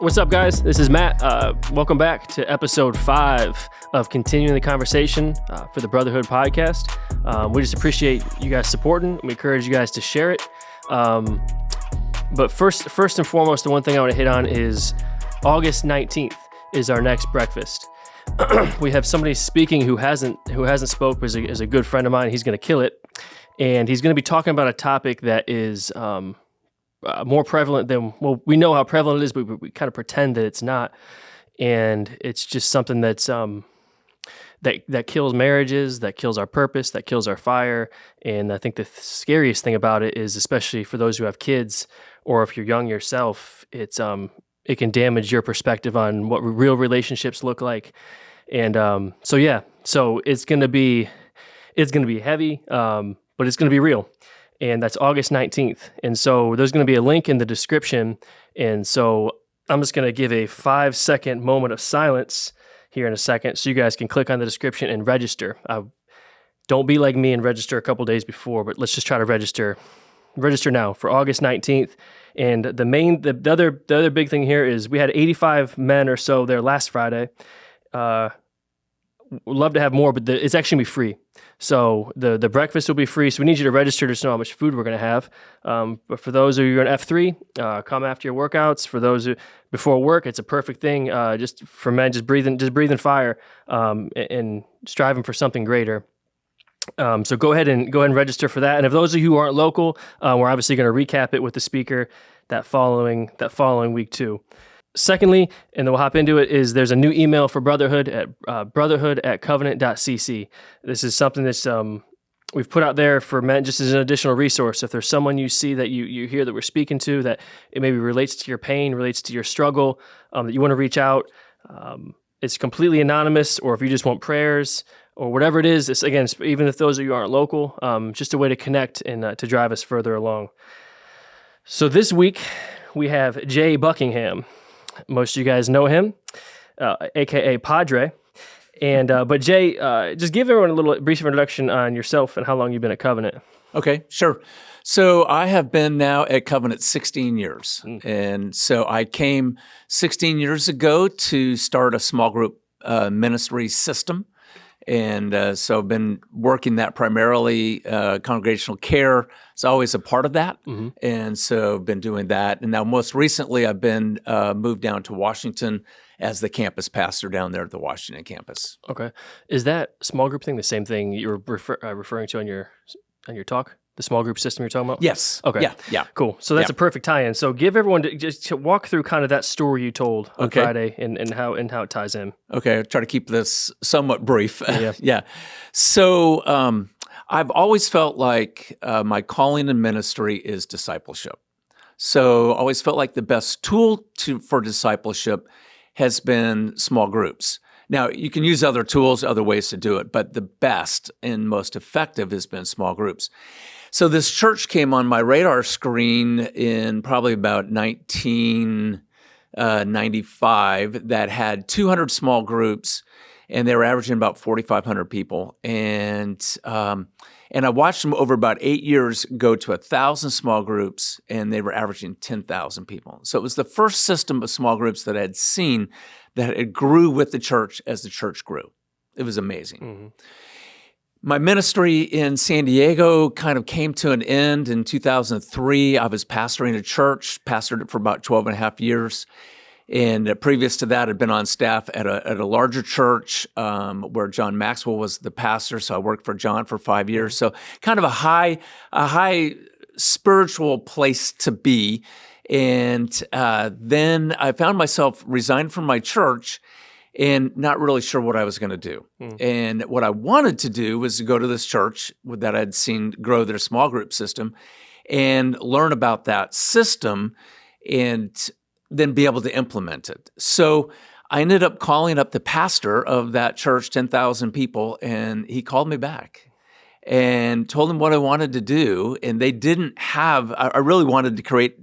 What's up, guys? This is Matt. Welcome back to episode 5 of Continuing the Conversation for the Brotherhood podcast. We just appreciate you guys supporting. We encourage you guys to share it. But first and foremost, the one thing I want to hit on is August 19th is our next breakfast. We have somebody speaking who hasn't spoke, but is a good friend of mine. He's going to kill it, and he's going to be talking about a topic that is more prevalent than, well, we know how prevalent it is, but we kind of pretend that it's not. And it's just something that's that kills marriages, that kills our purpose, that kills our fire. And I think the scariest thing about it is, especially for those who have kids, or if you're young yourself, it can damage your perspective on what real relationships look like. And so it's gonna be heavy, but it's gonna be real. And that's August 19th. And so there's going to be a link in the description. And so I'm just going to give a 5-second moment of silence here in a second so you guys can click on the description and register. Don't be like me and register a couple days before, but let's just try to register now for August 19th. And the other big thing here is we had 85 men or so there last Friday. We'd love to have more, but it's actually going to be free. So the breakfast will be free. So we need you to register to know how much food we're going to have. But for those of you who are in F3, come after your workouts. For those who before work, it's a perfect thing. Just for men, just breathing fire and striving for something greater. So go ahead and register for that. And if those of you who aren't local, we're obviously going to recap it with the speaker that following week too. Secondly, and then we'll hop into it, is there's a new email for Brotherhood at brotherhood@covenant.cc. This is something that's we've put out there for men just as an additional resource. If there's someone you see that you hear that we're speaking to, that it maybe relates to your pain, relates to your struggle, that you want to reach out, it's completely anonymous, or if you just want prayers or whatever it is, it's, again, even if those of you aren't local, just a way to connect and to drive us further along. So this week we have Jay Buckingham. Most of you guys know him, aka Padre. And but Jay, just give everyone a little brief introduction on yourself and how long you've been at Covenant. Okay, sure. So I have been now at Covenant 16 years. And so I came 16 years ago to start a small group ministry system. And so I've been working that primarily, congregational care is always a part of that. Mm-hmm. And so I've been doing that. And now most recently I've been moved down to Washington as the campus pastor down there at the Washington campus. Okay. Is that small group thing the same thing you were referring to on your talk? The small group system you're talking about? Yes. Okay. Yeah. Cool. So that's a perfect tie-in. So give everyone just to walk through kind of that story you told on Friday and how it ties in. Okay. I'll try to keep this somewhat brief. Yeah. Yeah. So I've always felt like my calling in ministry is discipleship. So I always felt like the best tool for discipleship has been small groups. Now, you can use other tools, other ways to do it, but the best and most effective has been small groups. So this church came on my radar screen in probably about 1995 that had 200 small groups, and they were averaging about 4,500 people. And I watched them over about 8 years go to 1,000 small groups, and they were averaging 10,000 people. So it was the first system of small groups that I had seen that it grew with the church as the church grew. It was amazing. Mm-hmm. My ministry in San Diego kind of came to an end in 2003. I was pastoring a church, pastored it for about 12 and a half years. And previous to that, I'd been on staff at a larger church where John Maxwell was the pastor. So I worked for John for 5 years. So kind of a high spiritual place to be. And then I found myself resigned from my church and not really sure what I was going to do. And what I wanted to do was to go to this church that I'd seen grow their small group system and learn about that system and then be able to implement it. So I ended up calling up the pastor of that church, 10,000 people, and he called me back and told him what I wanted to do. And they didn't have, I really wanted to create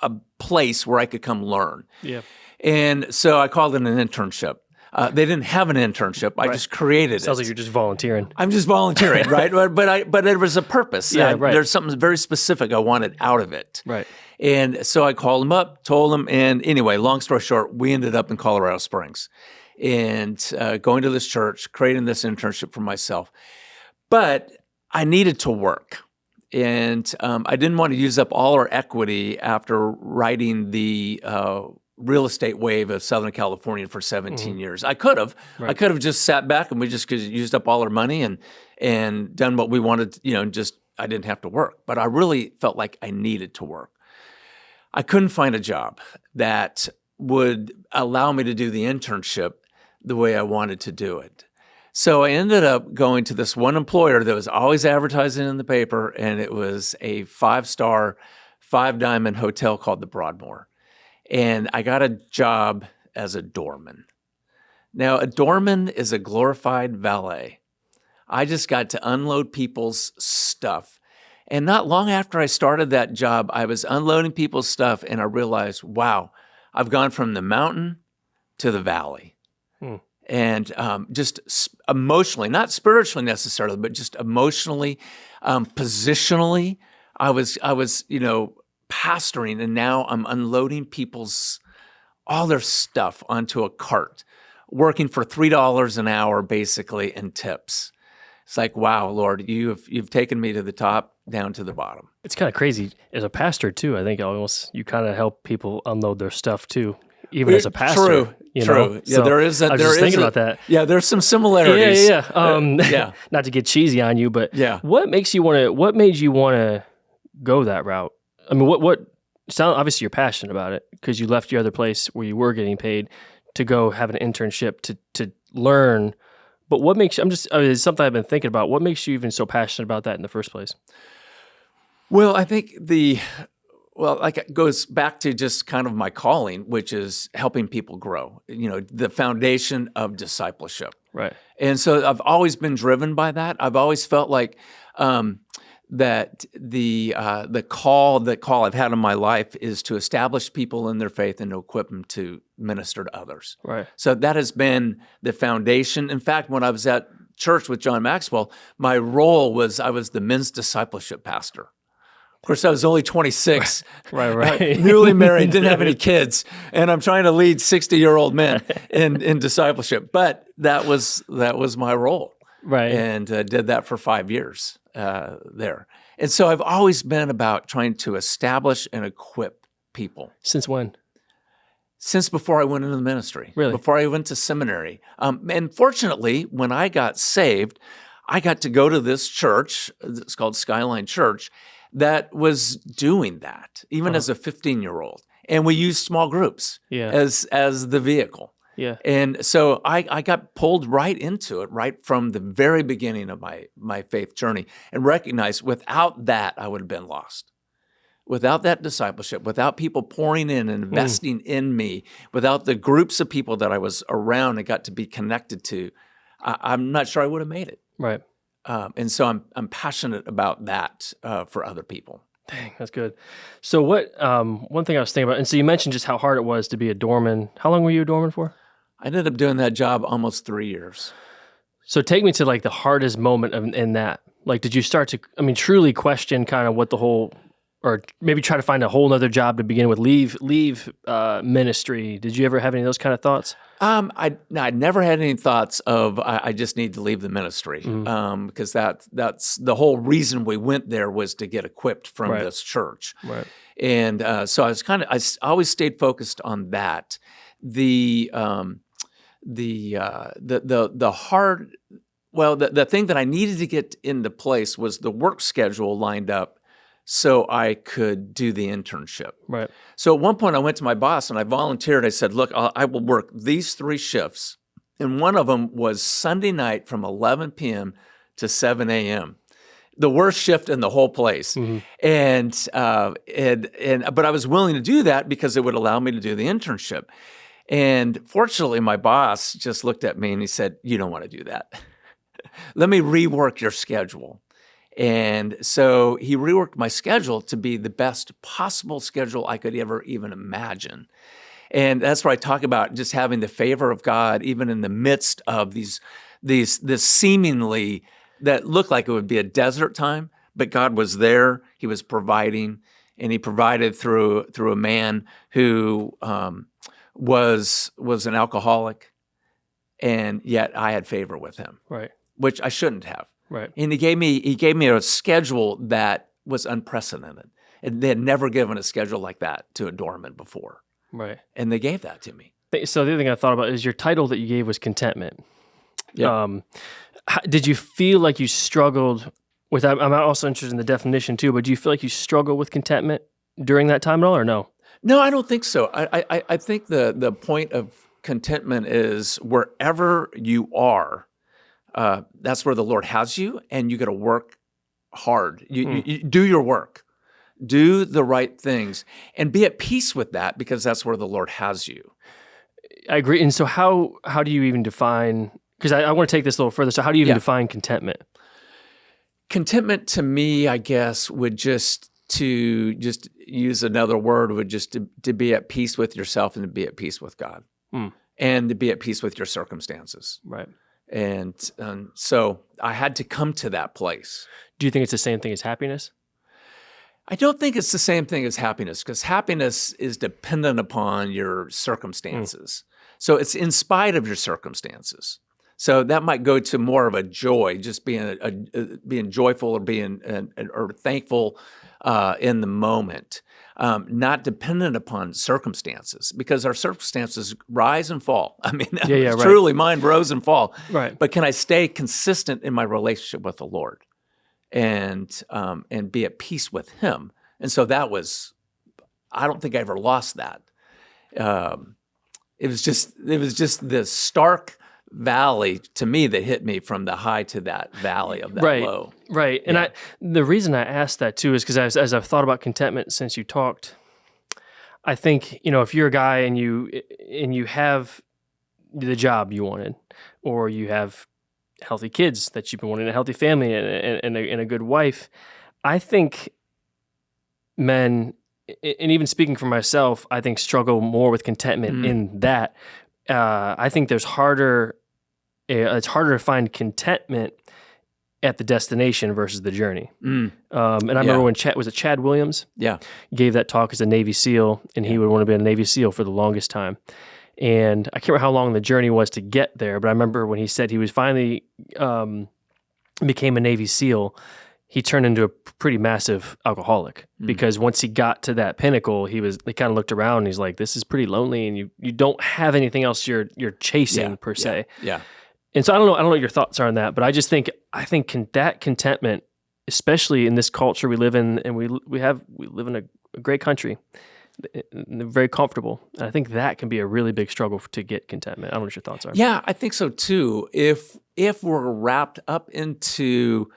a place where I could come learn. Yeah. And so I called it an internship. They didn't have an internship. I just created Sounds it. like you're just volunteering. I'm just volunteering, right? But there was a purpose. Yeah, right. There's something very specific I wanted out of it. Right. And so I called him up, told him, and anyway, long story short, we ended up in Colorado Springs and going to this church, creating this internship for myself. But I needed to work. And I didn't want to use up all our equity after riding the real estate wave of Southern California for 17 years. I could have. Right. I could have just sat back and we just used up all our money and done what we wanted, just I didn't have to work. But I really felt like I needed to work. I couldn't find a job that would allow me to do the internship the way I wanted to do it. So I ended up going to this one employer that was always advertising in the paper, and it was a 5-star, 5-diamond hotel called the Broadmoor. And I got a job as a doorman. Now, a doorman is a glorified valet. I just got to unload people's stuff. And not long after I started that job, I was unloading people's stuff, and I realized, wow, I've gone from the mountain to the valley. And just emotionally, not spiritually necessarily, but just emotionally, positionally, I was pastoring, and now I'm unloading all their stuff onto a cart, working for $3 an hour basically in tips. It's like, wow, Lord, you've taken me to the top, down to the bottom. It's kind of crazy as a pastor too. I think almost you kind of help people unload their stuff too, even as a pastor. True. True. Yeah, so there is. I was just thinking about that. Yeah, there's some similarities. Yeah. Not to get cheesy on you, but what made you want to go that route? I mean, obviously you're passionate about it because you left your other place where you were getting paid to go have an internship to learn. But what makes you, it's something I've been thinking about. What makes you even so passionate about that in the first place? Well, I think it goes back to just kind of my calling, which is helping people grow, the foundation of discipleship. Right. And so I've always been driven by that. I've always felt like that the call I've had in my life is to establish people in their faith and to equip them to minister to others. Right. So that has been the foundation. In fact, when I was at church with John Maxwell, my role was I was the men's discipleship pastor. Of course, I was only 26, right. Newly married, didn't have any kids, and I'm trying to lead 60-year-old men in discipleship. But that was my role, right? And did that for 5 years there. And so I've always been about trying to establish and equip people. Since when? Since before I went into the ministry. Really? Before I went to seminary. And fortunately, when I got saved, I got to go to this church. It's called Skyline Church. That was doing that, even as a 15-year-old. And we used small groups as the vehicle. Yeah. And so I got pulled right into it, right from the very beginning of my faith journey, and recognized without that, I would have been lost. Without that discipleship, without people pouring in and investing in me, without the groups of people that I was around and got to be connected to, I'm not sure I would have made it. Right. And so I'm passionate about that for other people. Dang, that's good. So what? One thing I was thinking about, and so you mentioned just how hard it was to be a doorman. How long were you a doorman for? I ended up doing that job almost 3 years. So take me to like the hardest moment in that. Like, did you start to, truly question kind of what the whole, or maybe try to find a whole other job to begin with, leave ministry? Did you ever have any of those kind of thoughts? I never had any thoughts of I just need to leave the ministry because that's the whole reason we went there was to get equipped from this church. Right. And so I always stayed focused on that. The thing that I needed to get into place was the work schedule lined up so I could do the internship. Right. So at one point I went to my boss and I volunteered. I said, look, I will work these 3 shifts. And one of them was Sunday night from 11 p.m. to 7 a.m. The worst shift in the whole place. Mm-hmm. But I was willing to do that because it would allow me to do the internship. And fortunately, my boss just looked at me and he said, you don't want to do that. Let me rework your schedule. And so he reworked my schedule to be the best possible schedule I could ever even imagine. And that's where I talk about just having the favor of God, even in the midst of this seemingly that looked like it would be a desert time, but God was there. He was providing, and He provided through a man who was an alcoholic, and yet I had favor with him, Right. which I shouldn't have. Right. And he gave me a schedule that was unprecedented. And they had never given a schedule like that to a doorman before. Right. And they gave that to me. So the other thing I thought about is your title that you gave was contentment. Yeah. Did you feel like you struggled with, I'm also interested in the definition too, but do you feel like you struggled with contentment during that time at all, or no? No, I don't think so. I think the point of contentment is wherever you are, that's where the Lord has you, and you got to work hard. You do your work, do the right things, and be at peace with that, because that's where the Lord has you. I agree. And so how do you even define, because I want to take this a little further, so how do you even define contentment? Contentment to me, I guess, would just use another word, would just to be at peace with yourself and to be at peace with God. And to be at peace with your circumstances. Right. And so I had to come to that place. Do you think it's the same thing as happiness? I don't think it's the same thing as happiness, because happiness is dependent upon your circumstances. So it's in spite of your circumstances. So that might go to more of a joy, just being joyful or being or thankful in the moment, not dependent upon circumstances, because our circumstances rise and fall. I mean, truly, mine rose and fall. Right. But can I stay consistent in my relationship with the Lord, and be at peace with Him? And so that was, I don't think I ever lost that. It was just this stark valley to me that hit me from the high to that valley of that low. Right. And the reason I asked that too is because as I've thought about contentment since you talked, I think, if you're a guy and you have the job you wanted, or you have healthy kids that you've been wanting, a healthy family and a good wife, I think men, and even speaking for myself, I think struggle more with contentment in that. I think it's harder to find contentment at the destination versus the journey. And I remember when Chad Williams gave that talk as a Navy SEAL, and he would want to be a Navy SEAL for the longest time. And I can't remember how long the journey was to get there, but I remember when he said he was finally became a Navy SEAL, he turned into a pretty massive alcoholic, because once he got to that pinnacle, he kind of looked around and he's like, this is pretty lonely, and you don't have anything else you're chasing per se. Yeah. And so I don't know what your thoughts are on that, but I just think that contentment, especially in this culture we live in, and we live in a great country, very comfortable. And I think that can be a really big struggle to get contentment. I don't know what your thoughts are. Yeah, I think so too. If we're wrapped up into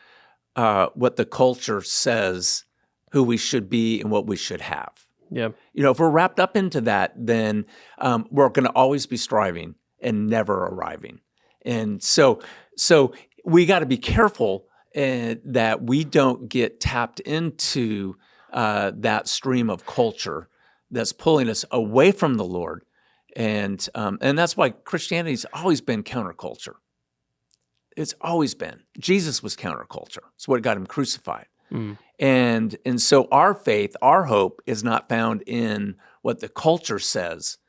what the culture says, who we should be and what we should have. Yeah. If we're wrapped up into that, then we're going to always be striving and never arriving. And so we got to be careful that we don't get tapped into that stream of culture that's pulling us away from the Lord. And that's why Christianity's always been counterculture. It's always been. Jesus was counterculture. It's what got him crucified. And so our faith, our hope is not found in what the culture says,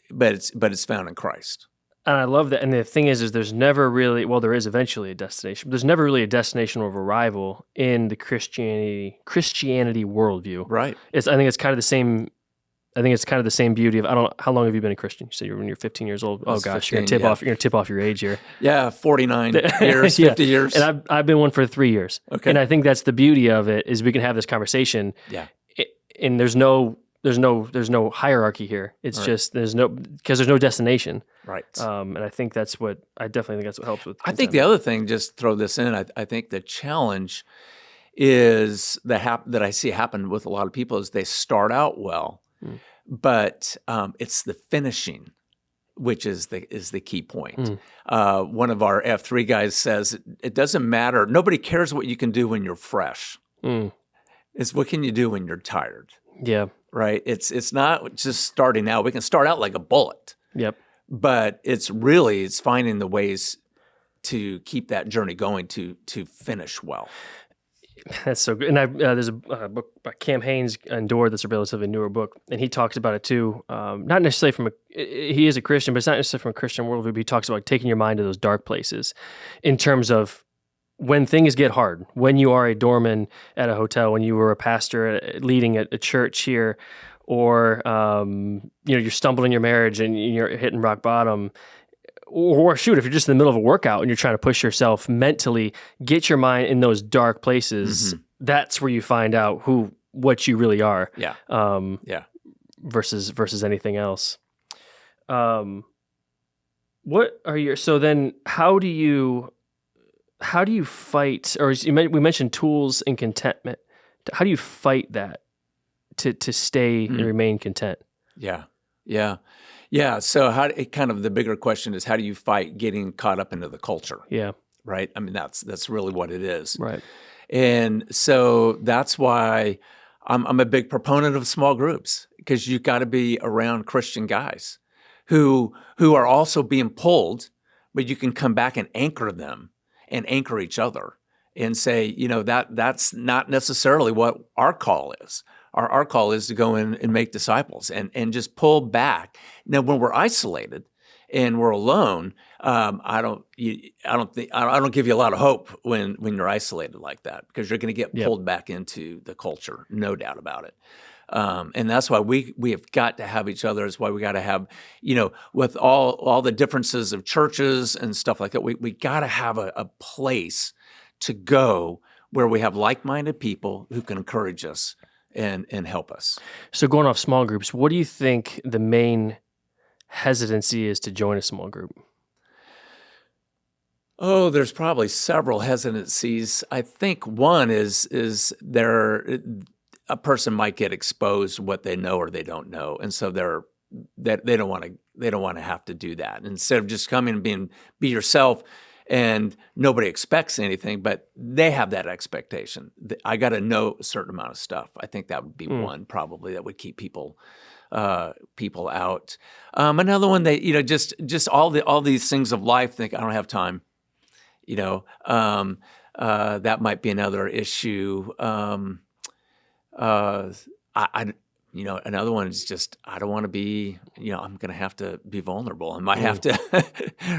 but it's found in Christ. And I love that. And the thing is there's never really, well, there is eventually a destination, but there's never really a destination of arrival in the Christianity worldview. Right. I think it's kind of the same. I think it's kind of the same beauty of, I don't know, how long have you been a Christian? You said when you're 15 years old. Oh gosh, 15, you're gonna tip off your age here. Yeah, 49 years, 50 years. And I've been one for 3 years. Okay. And I think that's the beauty of it, is we can have this conversation. Yeah. And there's no hierarchy here. It's just because there's no destination. Right. And I think I definitely think that's what helps with I think the other thing, just throw this in, I think the challenge is that I see happen with a lot of people is they start out well, but it's the finishing, which is the key point. One of our F3 guys says, it doesn't matter. Nobody cares what you can do when you're fresh. It's what can you do when you're tired. Yeah. right? It's not just starting out. We can start out like a bullet, Yep. but it's finding the ways to keep that journey going to finish well. That's so good. And there's a book by Cam Haynes, Endure, that's a relatively newer book, and he talks about it too. Not necessarily he is a Christian, but it's not necessarily from a Christian worldview, but he talks about taking your mind to those dark places in terms of when things get hard, when you are a doorman at a hotel, when you were a pastor leading a church here, or you're stumbling in your marriage and you're hitting rock bottom. Or shoot, if you're just in the middle of a workout and you're trying to push yourself mentally, get your mind in those dark places. Mm-hmm. That's where you find out what you really are. Yeah. Versus anything else. What are your? So then, how do you fight? Or we mentioned tools and contentment. How do you fight that to stay and remain content? Yeah. So the bigger question is, how do you fight getting caught up into the culture? Yeah. Right. I mean, that's really what it is. Right. And so that's why I'm a big proponent of small groups, because you got to be around Christian guys who are also being pulled, but you can come back and anchor them and anchor each other and say, that's not necessarily what our call is. Our call is to go in and make disciples and just pull back. Now, when we're isolated and we're alone, I don't give you a lot of hope when you're isolated like that, because you're going to get pulled back into the culture, no doubt about it. And that's why we have got to have each other. It's why we got to have, with all the differences of churches and stuff like that, we got to have a place to go where we have like-minded people who can encourage us and help us. So going off small groups, what do you think the main hesitancy is to join a small group? Oh, there's probably several hesitancies. I think one is a person might get exposed what they know or they don't know, and so they don't want to have to do that. Instead of just coming and be yourself, and nobody expects anything, but they have that expectation. I got to know a certain amount of stuff. I think that would be one probably that would keep people out. Another one, they just all these things of life. Think I don't have time. That might be another issue. Another one is just, I don't want to be, I'm going to have to be vulnerable. I might have to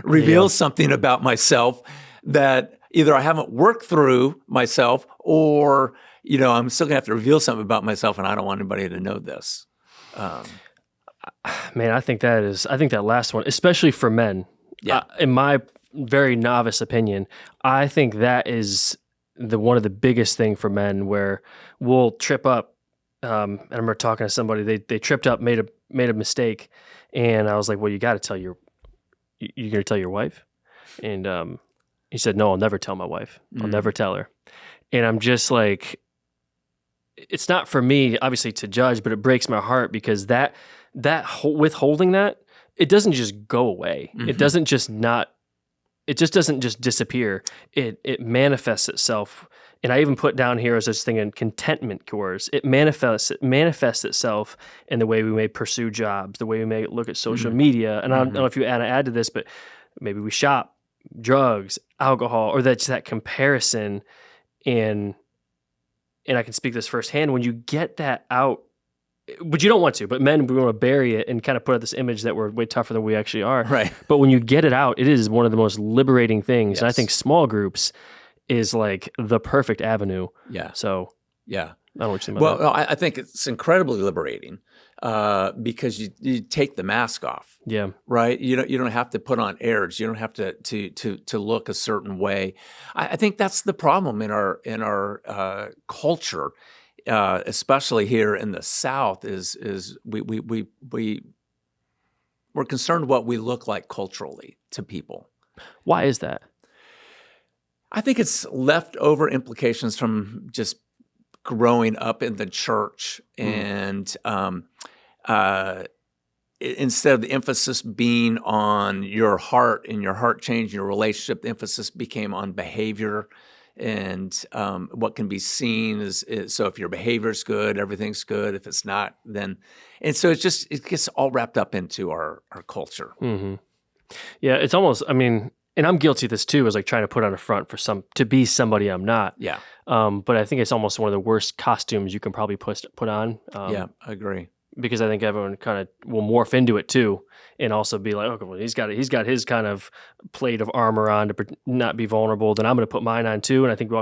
reveal something about myself that either I haven't worked through myself, or, I'm still going to have to reveal something about myself, and I don't want anybody to know this. Man, I think that last one, especially for men, in my very novice opinion, I think that is one of the biggest thing for men, where we'll trip up. I remember talking to somebody, they tripped up, made a mistake, and I was like, well, you got to you're going to tell your wife? And he said, no, I'll never tell my wife. I'll never tell her. And I'm just like, it's not for me, obviously, to judge, but it breaks my heart, because that withholding that, it doesn't just go away. Mm-hmm. It doesn't just disappear. It manifests itself. And I even put down here as this thing in contentment cores. It manifests itself in the way we may pursue jobs, the way we may look at social media. And I don't know if you add to this, but maybe we shop, drugs, alcohol, or that's that comparison. And I can speak this firsthand. When you get that out, but you don't want to, but men, we want to bury it and kind of put out this image that we're way tougher than we actually are. Right. But when you get it out, it is one of the most liberating things. Yes. And I think small groups is like the perfect avenue. Yeah. So yeah, I don't know what you think about that. Well, I think it's incredibly liberating because you take the mask off. Yeah. Right. You don't have to put on airs. You don't have to look a certain way. I think that's the problem in our culture, especially here in the South. Is we're concerned what we look like culturally to people. Why is that? I think it's leftover implications from just growing up in the church, and instead of the emphasis being on your heart and your heart change, your relationship, the emphasis became on behavior and what can be seen is so if your behavior's good, everything's good. If it's not, then and so it gets all wrapped up into our culture. Mm-hmm. Yeah, it's almost. I mean, and I'm guilty of this too. Is like trying to put on a front for to be somebody I'm not. Yeah. But I think it's almost one of the worst costumes you can probably put on. Yeah, I agree. Because I think everyone kind of will morph into it too, and also be like, okay, well, he's got his kind of plate of armor on to not be vulnerable. Then I'm going to put mine on too, and I think we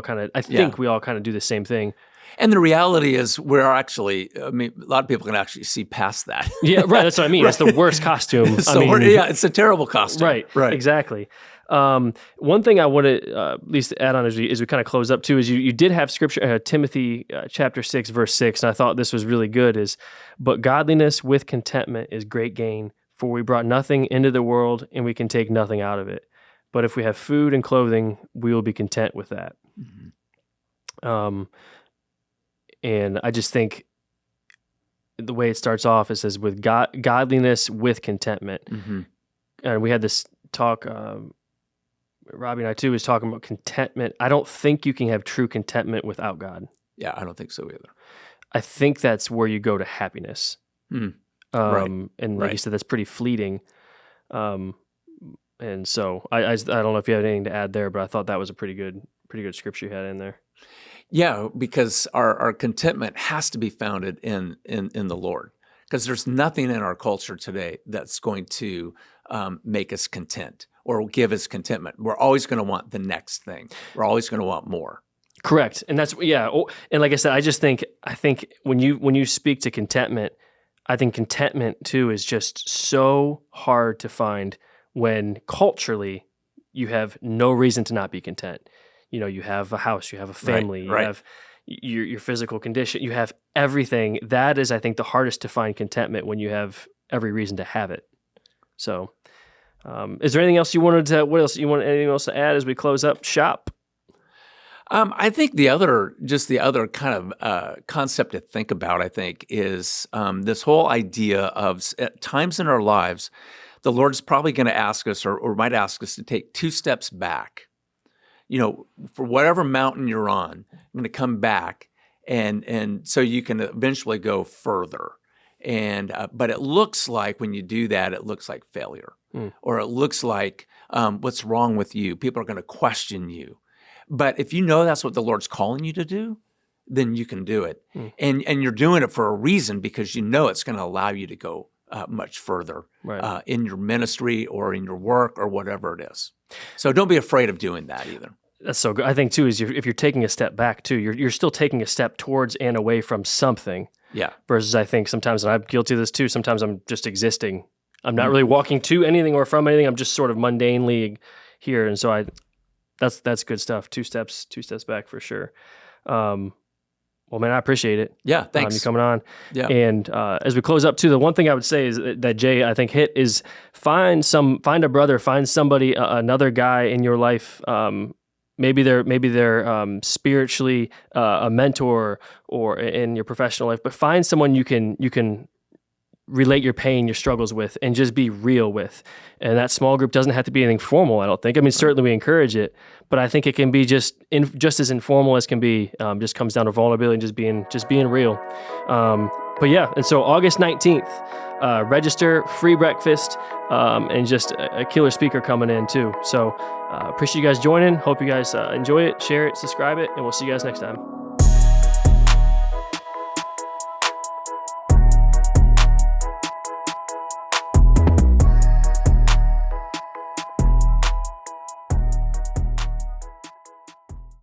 all kind of do the same thing. And the reality is, we're actually. I mean, a lot of people can actually see past that. Yeah, right. That's what I mean. Right. It's the worst costume. It's a terrible costume. Right. Exactly. One thing I want to at least add on as we kind of close up too is you did have scripture, Timothy chapter 6 verse 6, and I thought this was really good. But godliness with contentment is great gain, for we brought nothing into the world, and we can take nothing out of it. But if we have food and clothing, we will be content with that. Mm-hmm. And I just think the way it starts off, it says with godliness with contentment, mm-hmm. And we had this talk. Robbie and I too was talking about contentment. I don't think you can have true contentment without God. Yeah, I don't think so either. I think that's where you go to happiness. Right. And like you said, that's pretty fleeting. And so I don't know if you had anything to add there, but I thought that was a pretty good scripture you had in there. Yeah, because our contentment has to be founded in the Lord. Because there's nothing in our culture today that's going to make us content or give us contentment. We're always going to want the next thing. We're always going to want more. Correct. And that's, yeah. And like I said, I think when you speak to contentment, I think contentment too is just so hard to find when culturally you have no reason to not be content. You know, you have a house, you have a family, you have your physical condition, you have everything. That is, I think, the hardest to find contentment when you have every reason to have it. So, is there anything else you wanted to? Anything else to add as we close up shop? I think the other kind of concept to think about, I think, is this whole idea of at times in our lives, the Lord's probably going to ask us or might ask us to take 2 steps back. You know, for whatever mountain you're on, I'm going to come back, and so you can eventually go further. And but it looks like when you do that, it looks like failure, or it looks like what's wrong with you. People are going to question you. But if you know that's what the Lord's calling you to do, then you can do it, and you're doing it for a reason because you know it's going to allow you to go much further in your ministry or in your work or whatever it is. So don't be afraid of doing that either. That's so good. I think too is if you're taking a step back too, you're still taking a step towards and away from something. Yeah. Versus I think sometimes, and I'm guilty of this too, sometimes I'm just existing. I'm not really walking to anything or from anything. I'm just sort of mundanely here. And so that's good stuff. 2 steps back for sure. Well, man, I appreciate it. Yeah, thanks. You coming on. Yeah. And as we close up too, the one thing I would say is that Jay, I think hit is find a brother, find somebody, another guy in your life. Maybe they're spiritually a mentor or in your professional life, but find someone you can relate your pain, your struggles with, and just be real with. And that small group doesn't have to be anything formal, I don't think. I mean, certainly we encourage it, but I think it can be just as informal as can be. Just comes down to vulnerability and just being real. But yeah, and so August 19th, register, free breakfast, and just a killer speaker coming in too. So appreciate you guys joining. Hope you guys enjoy it, share it, subscribe it, and we'll see you guys next time.